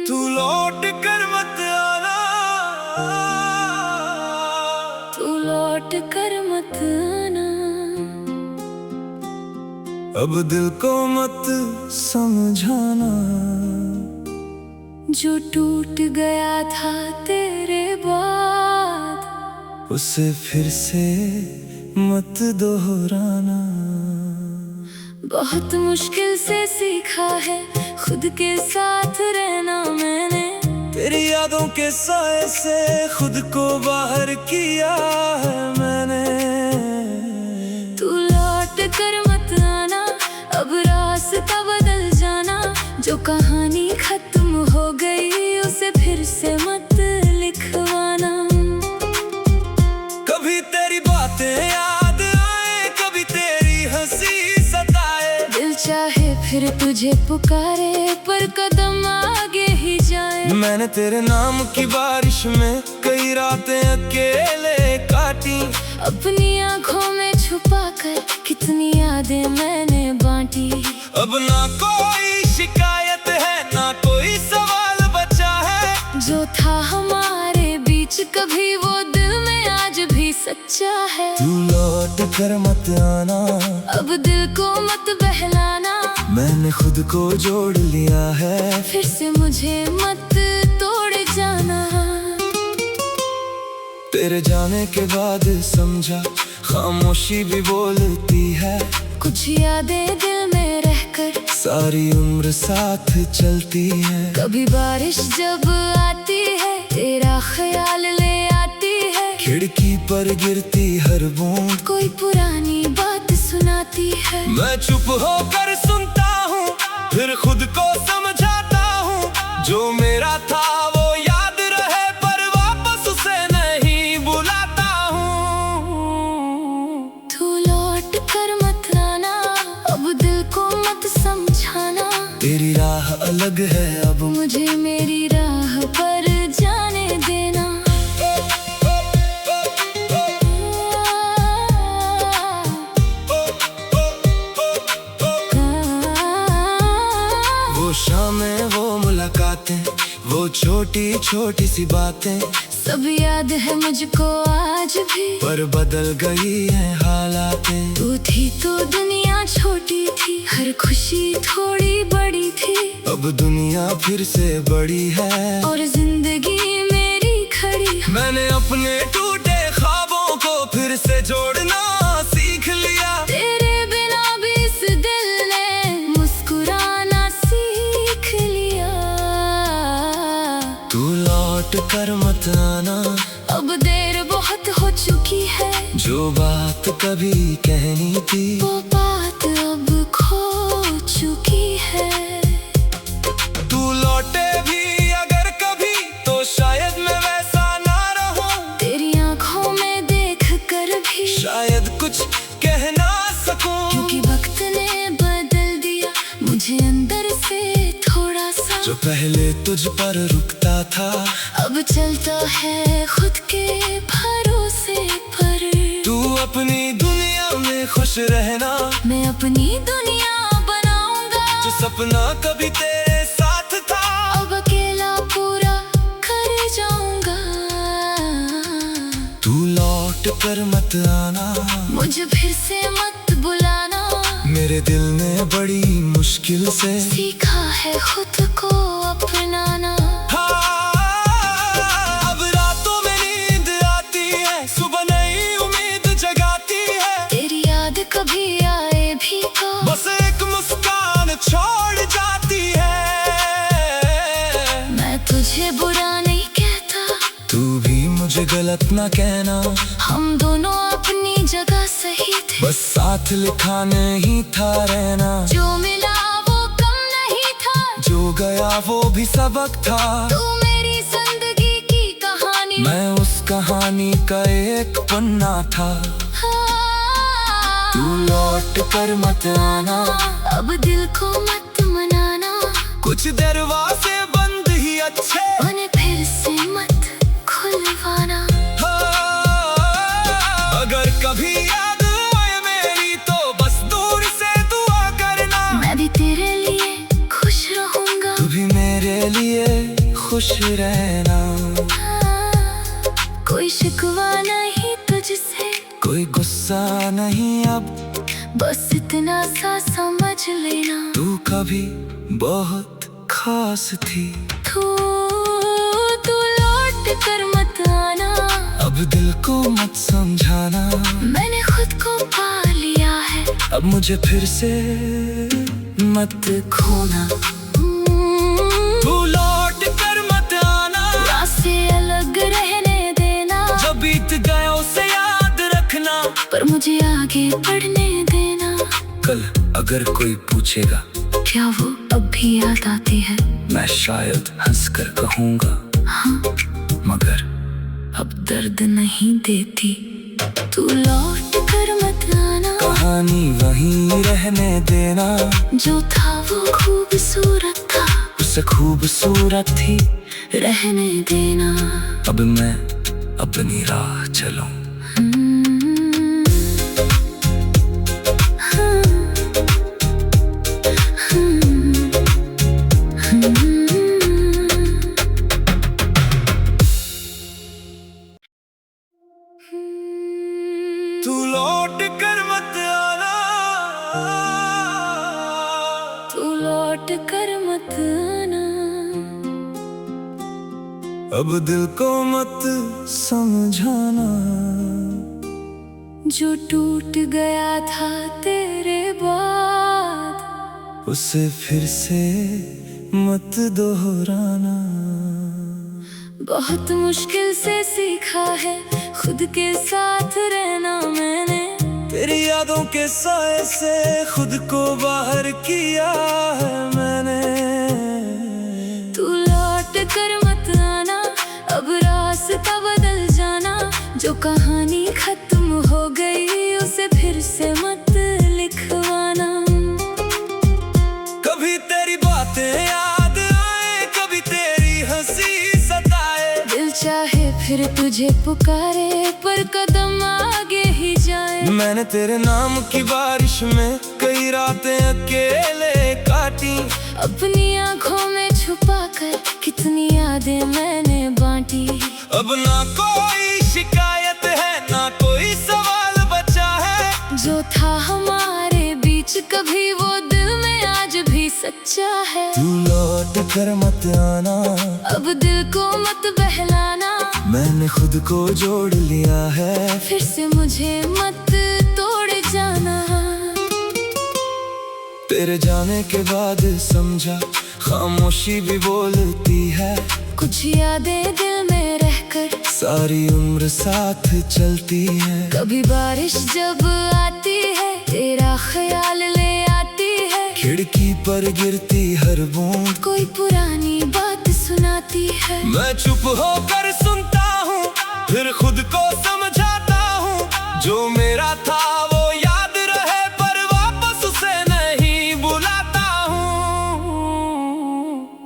तू लौट कर मत आना, तू लौट कर मत आना, अब दिल को मत समझाना। जो टूट गया था तेरे बाद उसे फिर से मत दोहराना। बहुत मुश्किल से सीखा है खुद के साथ रहना मैंने, तेरी यादों के साए से खुद को बाहर किया है मैंने। तू लौट कर मत आना, अब रास्ता बदल जाना। जो कहानी खत्म हो गई उसे फिर से मत लिखवाना। कभी तेरी बातें याद आए, कभी तेरी हंसी सताए। दिल चाहे फिर तुझे पुकारे पर कदम आगे ही जाए। मैंने तेरे नाम की बारिश में कई रातें अकेले काटी। अपनी आंखों में छुपा कर कितनी यादें मैंने बांटी। अब ना कोई शिकायत है ना कोई सवाल बचा है। जो था हमारे बीच कभी वो दिल में आज भी सच्चा है। तू लौट कर मत आना, अब दिल को मत बहलाना। मैंने खुद को जोड़ लिया है, फिर से मुझे मत तोड़ जाना। तेरे जाने के बाद समझा खामोशी भी बोलती है। कुछ यादें दिल में रहकर सारी उम्र साथ चलती है। कभी बारिश जब आती है तेरा ख्याल ले आती है। खिड़की पर गिरती हर बूंद कोई पुरानी बात सुनाती है। मैं चुप होकर सुनता हूँ, फिर खुद को समझाता हूँ। जो मेरा था वो याद रहे पर वापस उसे नहीं बुलाता हूँ। तू लौट कर मत आना, अब दिल को मत समझाना। तेरी राह अलग है अब, मुझे मेरी राह पर जाने देना। वो शामें वो मुलाकातें, वो छोटी छोटी सी बातें। सब याद है मुझको आज भी, पर बदल गई है हालातें। तू थी तो दुनिया छोटी थी, हर खुशी थोड़ी बड़ी थी। अब दुनिया फिर से बड़ी है और जिंदगी मेरी खड़ी। मैंने अपने टूटे ख्वाबों को फिर से जोड़ना सीख लिया। तेरे बिना भी इस दिल ने मुस्कुराना सीख लिया। तू लौट कर मत आना, अब देर बहुत हो चुकी है। जो बात कभी कहनी थी वो बात अब खो चुकी है। तू लौटे भी अगर कभी तो शायद मैं वैसा ना रहूं। तेरी आंखों में देख कर भी शायद कुछ कह ना सकूं। क्योंकि वक्त ने बदल दिया मुझे अंदर से थोड़ा सा। जो पहले तुझ पर रुकता था अब चलता है खुद के भरोसे पर। तू अपनी दुनिया में खुश रहना, मैं अपनी दुनिया बनाऊंगा। जो सपना कभी तेरे साथ था अब अकेला पूरा कर जाऊंगा। तू लौट कर मत आना, मुझे फिर से मत बुलाना। मेरे दिल ने बड़ी मुश्किल से सीखा है खुद को अपनाना। हाँ, अब रातों में नींद आती है, सुबह नई उम्मीद जगाती है। तेरी याद कभी आए भी तो बस एक मुस्कान छोड़ जाती है। मैं तुझे बुरा नहीं कहता, तू भी मुझे गलत ना कहना। हम दोनों अपनी जगह सही थे। बस साथ लिखा नहीं था रहना। जो मिला वो कम नहीं था, जो गया वो भी सबक था। तू मेरी जिंदगी की कहानी, मैं उस कहानी का एक पन्ना था। तू लौट कर मत आना, अब दिल को मत मनाना। कुछ दरवाजे बंद ही अच्छे, उन्हें फिर से मत खुलवाना। हाँ, अगर कभी याद आए मेरी तो बस दूर से दुआ करना। मैं भी तेरे लिए खुश रहूंगा, तू भी मेरे लिए खुश रहना। कोई शिकवा नहीं तुझसे, कोई गुस्सा नहीं अब, बस इतना सा समझ लेना तू कभी बहुत खास थी। तू लौट कर मत आना, अब दिल को मत समझाना, मैंने खुद को पा लिया है, अब मुझे फिर से मत खोना। तू लौट कर मत आना, रास्ते अलग रहने देना, जो बीत गया उसे याद रखना, पर मुझे आगे बढ़ने देना। कल अगर कोई पूछेगा क्या वो अब भी याद आती है, मैं शायद हंसकर कहूँगा हाँ, मगर अब दर्द नहीं देती। तू लौट कर मत आना, कहानी वहीं रहने देना, जो था वो खूबसूरत था, उससे खूबसूरत थी रहने देना। अब मैं अपनी राह चलूं। तू लौट कर मत आना, तू लौट कर मत आना, अब दिल को मत समझाना, जो टूट गया था तेरे बाद, उसे फिर से मत दोहराना। बहुत मुश्किल से सीखा है खुद के साथ रहना मैंने, तेरी यादों के साए से खुद को बाहर किया है मैंने। तू लौट कर मत आना, अब रास्ता बदल जाना, जो कहानी खत्म हो गई उसे फिर से मत लिखवाना। कभी तेरी बातें याद आए, कभी तेरी हंसी सताए, दिल चाहे फिर तुझे पुकारे, पर कदम आगे ही जाए। मैंने तेरे नाम की बारिश में कई रातें अकेले काटी, अपनी आंखों में छुपा कर कितनी यादें मैंने बांटी। अब ना कोई शिकायत है, ना कोई सवाल बचा है, जो था हमारे बीच कभी वो दिल में आज भी सच्चा है। तू लौट कर मत आना, अब दिल को मत बहलाना, मैंने खुद को जोड़ लिया है, फिर से मुझे मत तोड़ जाना। तेरे जाने के बाद समझा खामोशी भी बोलती है, कुछ यादें दिल में रहकर सारी उम्र साथ चलती है। कभी बारिश जब आती है तेरा ख्याल ले आती है, खिड़की पर गिरती हर बूंद कोई पुरानी बात सुनाती है। मैं चुप होकर सुनता हूँ, फिर खुद को समझाता हूँ, जो मेरा था वो याद रहे, पर वापस उसे नहीं बुलाता हूँ।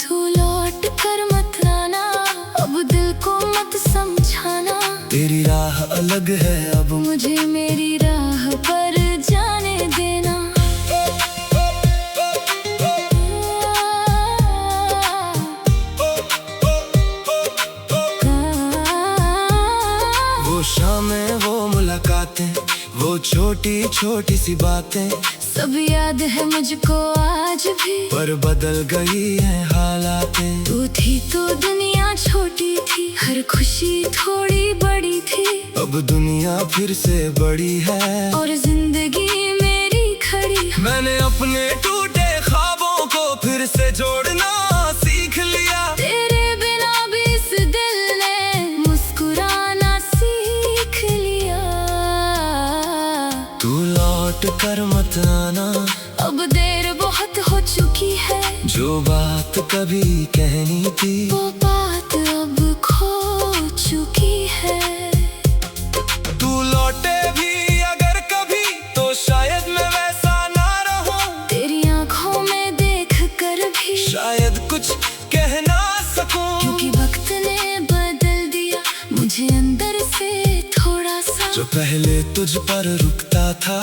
तू लौट कर मत आना, अब दिल को मत समझाना, तेरी राह अलग है अब, मुझे मेरी राह पर जाने देना। वो शामें, वो मुलाकातें, वो छोटी छोटी सी बातें, सब याद है मुझको आज भी, पर बदल गई है हालातें। तू थी तो दुनिया छोटी थी, हर खुशी थोड़ी बड़ी थी, अब दुनिया फिर से बड़ी है और जिंदगी मेरी खड़ी। मैंने अपने टूटे ख्वाबों को फिर से जोड़ना सीख लिया, तेरे बिना भी इस दिल ने मुस्कुराना सीख लिया। तू लौट कर मत आना, अब देर बहुत हो चुकी है, जो बात कभी कहनी थी वो बात अब खो चुकी है। तू लौटे भी अगर कभी, तो शायद मैं वैसा ना रहूं, तेरी आंखों में देख कर भी शायद कुछ कह ना सकूं, क्योंकि वक्त ने बदल दिया मुझे अंदर से थोड़ा सा। जो पहले तुझ पर रुकता था,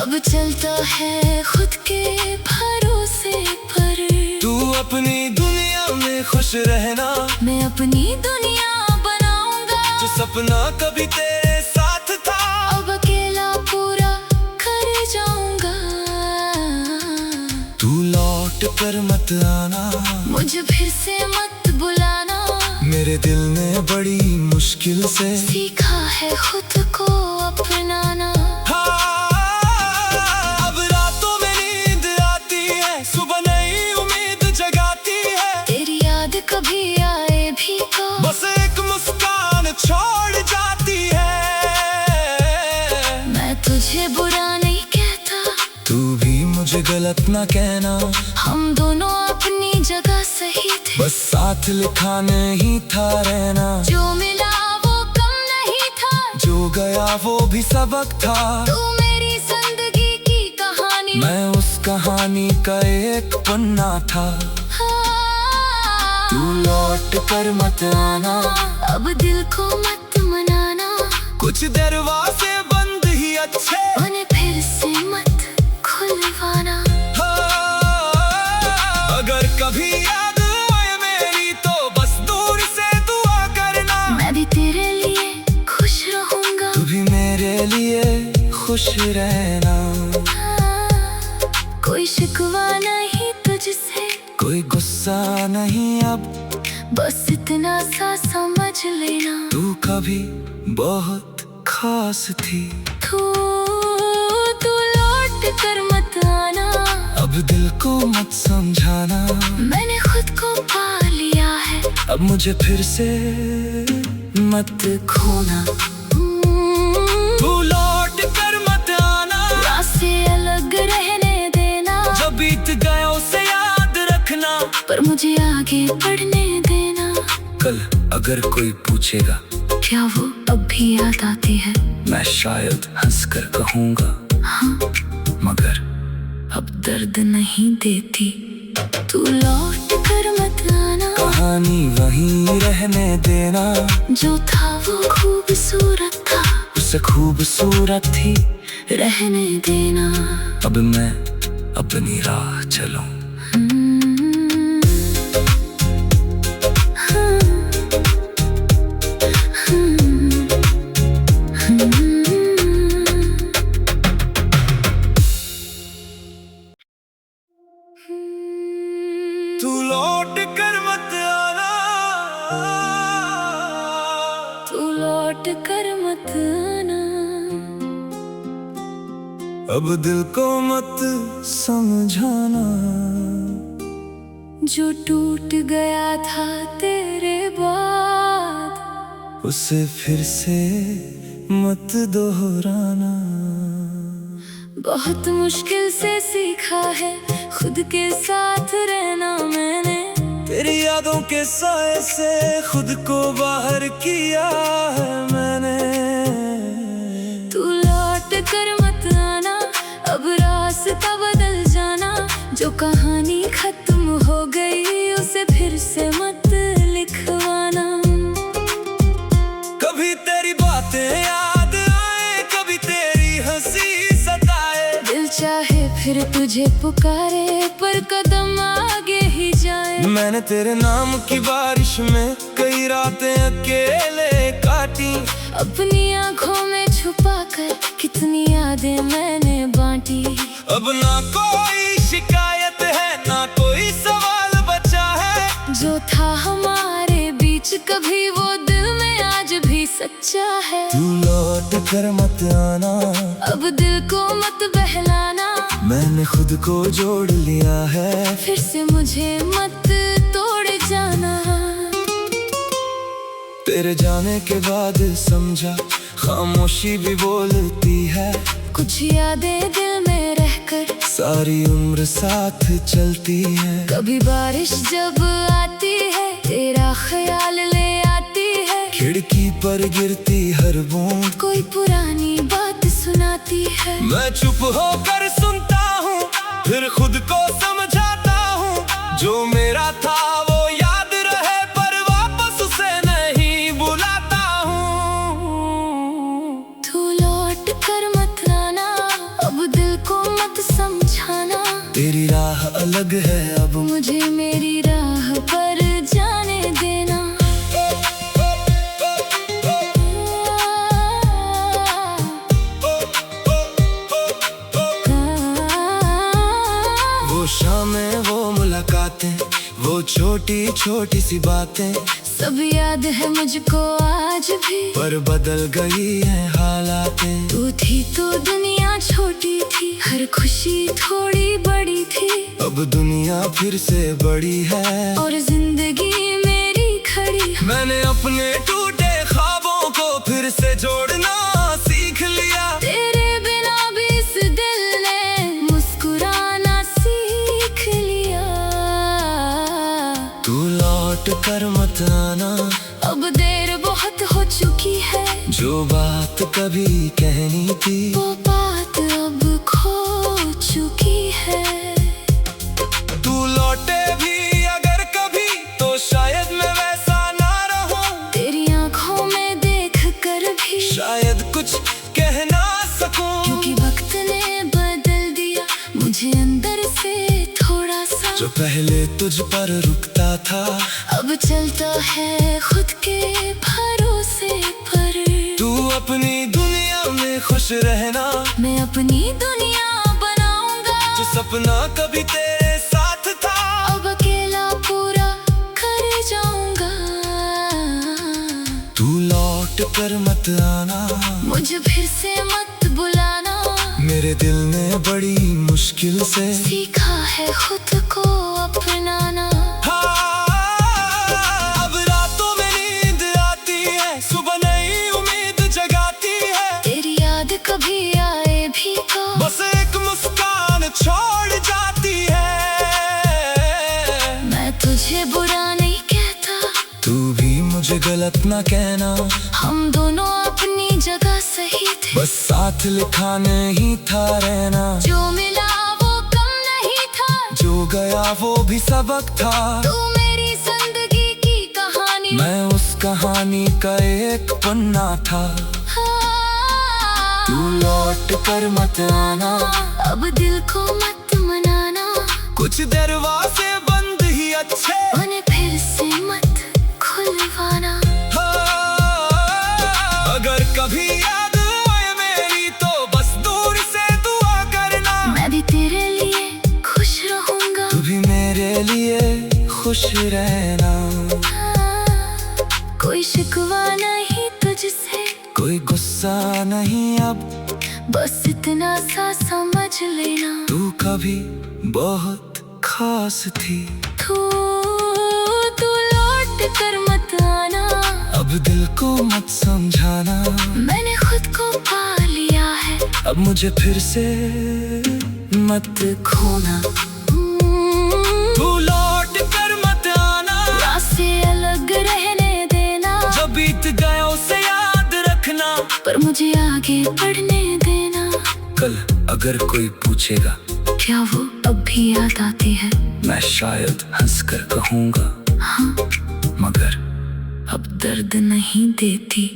अब चलता है खुद के भरोसे पर। तू अपनी दुनिया में खुश रहना, मैं सपना कभी तेरे साथ था, अब अकेला पूरा कर जाऊंगा। तू लौट कर मत आना, मुझे फिर से मत बुलाना। मेरे दिल ने बड़ी मुश्किल से सीखा है खुद को अपनाना। अब रातों में नींद आती है, सुबह नई उम्मीद जगाती है। तेरी याद कभी आए भी तो बस एक मुस्कान छोड़ जाती है। मैं तुझे बुरा नहीं कहता, तू भी मुझे गलत ना कहना। हम दोनों अपनी जगह सही थे, बस साथ लिखा नहीं था रहना। जो मिला वो कम नहीं था, जो गया वो भी सबक था। तू मेरी जिंदगी की कहानी, मैं उस कहानी का एक पन्ना था। तू लौट कर मत आना, अब दिल को मत मनाना। कुछ दरवाजे बंद ही अच्छे, उन्हें फिर से मत खुलवाना। अगर कभी याद आए मेरी तो बस दूर से दुआ करना। मैं भी तेरे लिए खुश रहूंगा, तू भी मेरे लिए खुश रहना। कोई शिकवा नहीं तुझसे, कोई गुस्सा नहीं अब, बस इतना सा समझ लेना। तू कभी बहुत खास थी। तू लौट कर मत आना, अब दिल को मत समझाना। मैंने खुद को पा लिया है, अब मुझे फिर से मत खोना। तू लौट कर मत आना, रास्ते अलग रहने देना। जो बीत गया उसे याद रखना, पर मुझे आगे बढ़ने देना। कल अगर कोई पूछेगा क्या वो अब भी याद आती है, मैं शायद हंसकर कहूँगा हाँ, मगर अब दर्द नहीं देती। तू लौट कर मत आना, कहानी वहीं रहने देना। जो था वो खूबसूरत था, उससे खूबसूरत थी रहने देना। अब मैं अपनी राह चलूं। तू लौट कर मत आना, तू लौट कर मत आना। अब दिल को मत समझाना। जो टूट गया था तेरे बाद, उसे फिर से मत दोहराना। बहुत मुश्किल से सीखा है खुद के साथ रहना मैंने। तेरी यादों के साए से खुद को बाहर किया है मैंने। तू लौट कर मत आना, अब रास्ता बदल जाना। जो कहानी खत्म हो गई उसे फिर से मत लिखवाना। कभी तेरी बातें याद आए, कभी तेरी हंसी सताए। दिल चाहे फिर तुझे पुकारे, पर कदम आगे ही जाए। मैंने तेरे नाम की बारिश में कई रातें अकेले काटी। अपनी आँखों में छुपा कर कितनी यादें मैंने बांटी। अब ना कोई शिकायत है, ना कोई सवाल बचा है। जो था हमारे बीच कभी वो दिल में आज भी सच्चा है। तू लौट कर मत आना, अब दिल को मत बहलाना। मैंने खुद को जोड़ लिया है, फिर से मुझे मत तोड़ जाना। तेरे जाने के बाद समझा खामोशी भी बोलती है। कुछ यादें दिल में रहकर सारी उम्र साथ चलती है। कभी बारिश जब आती है तेरा ख्याल ले आती है। खिड़की पर गिरती हर बूंद कोई पुरानी बात सुनाती है। मैं चुप होकर सुनता हूँ, फिर खुद को समझाता हूँ। जो मेरा था वो याद रहे, पर वापस उसे नहीं बुलाता हूँ। तू लौट कर मत आना, अब दिल को मत समझाना। तेरी राह अलग है, अब मुझे मेरी राह पर जाने देना। छोटी छोटी सी बातें सब याद है मुझको आज भी, पर बदल गई है हालातें। तू थी तो दुनिया छोटी थी, हर खुशी थोड़ी बड़ी थी। अब दुनिया फिर से बड़ी है और जिंदगी मेरी खड़ी। मैंने अपने टूटे ख्वाबों को फिर से जोड़ना सीख लिया। तेरे बिना भी इस दिल ने मुस्कुराना सीख लिया। तू लौट कर मत आना, अब देर बहुत हो चुकी है। जो बात कभी कहनी थी वो बात अब खो चुकी है। तू लौटे भी अगर कभी तो शायद मैं वैसा ना रहूं। तेरी आंखों में देख कर भी शायद कुछ कह ना सकूं। क्योंकि वक्त ने बदल दिया मुझे अंदर से थोड़ा सा। जो पहले तुझ पर रुकता था अब चलता है खुद के भरोसे पर। तू अपनी दुनिया में खुश रहना, मैं अपनी दुनिया बनाऊंगा। जो सपना कभी तेरे साथ था अब अकेला पूरा कर जाऊंगा। तू लौट कर मत आना, मुझे फिर से मत बुलाना। मेरे दिल ने बड़ी मुश्किल से सीखा है खुद को अपनाना। अब रातों में नींद आती है, सुबह नई उम्मीद जगाती है। तेरी याद कभी आए भी तो बस एक मुस्कान छोड़ जाती है। मैं तुझे बुरा नहीं कहता, तू भी मुझे गलत ना कहना। हम दोनों अपनी जगह सही थे। बस साथ लिखा नहीं था रहना। जो मिला वो कम नहीं था, जो गया वो भी सबक था। तू मेरी जिंदगी की कहानी, मैं उस कहानी का एक पन्ना था। हाँ। तू लौट कर मत आना, अब दिल को मत मनाना। कुछ दरवाजे बंद ही अच्छे, उन्हें फिर से मत खुलवाना। अगर कभी याद आए मेरी तो बस दूर से दुआ करना। मैं भी तेरे लिए खुश रहूंगा। तू भी मेरे लिए खुश रहना। कोई शिकवा नहीं तुझसे, कोई गुस्सा नहीं अब, बस इतना सा समझ लेना। तू कभी बहुत खास थी। तू लौट कर मत आना, अब दिल को मत समझाना। मैंने खुद को पा लिया है। अब मुझे फिर से मत खोना। तू लौट कर मत आना, रास्ते अलग रहने देना। जो बीत गया उसे याद रखना। पर मुझे आगे बढ़ने देना। कल अगर कोई पूछेगा क्या वो अब भी याद आती है, मैं शायद हंसकर कहूँगा हाँ, मगर अब दर्द नहीं देती।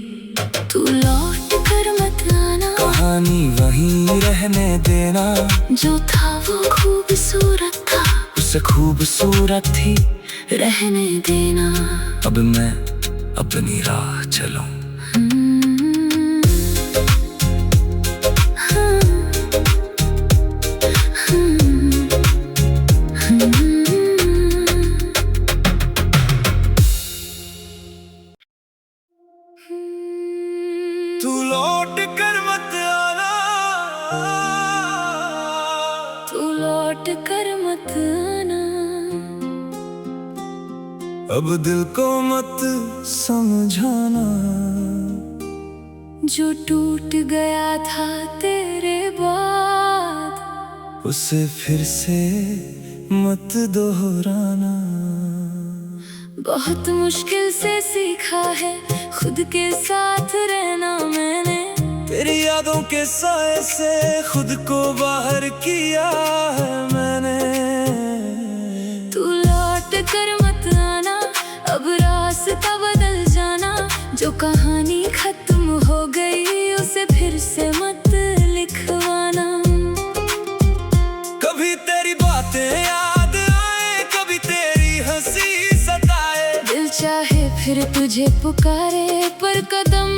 तू लौट कर मत आना, कहानी वहीं रहने देना। जो था वो खूबसूरत था, उससे खूबसूरत थी रहने देना। अब मैं अपनी राह चलूं। तू लौट कर मत आना, तू लौट कर मत आना। अब दिल को मत समझाना। जो टूट गया था तेरे बाद, उसे फिर से मत दोहराना। बहुत मुश्किल से सीखा है खुद के साथ रहना मैंने। तेरी यादों के साए से खुद को बाहर किया है मैंने। तू लौट कर मत आना, अब रास्ता बदल जाना। जो कहानी खत्म हो गई उसे फिर से मत लिखवाना। कभी तेरी बातें याद आए, कभी तेरी हंसी सताए। दिल चाहे फिर तुझे पुकारे, पर कदम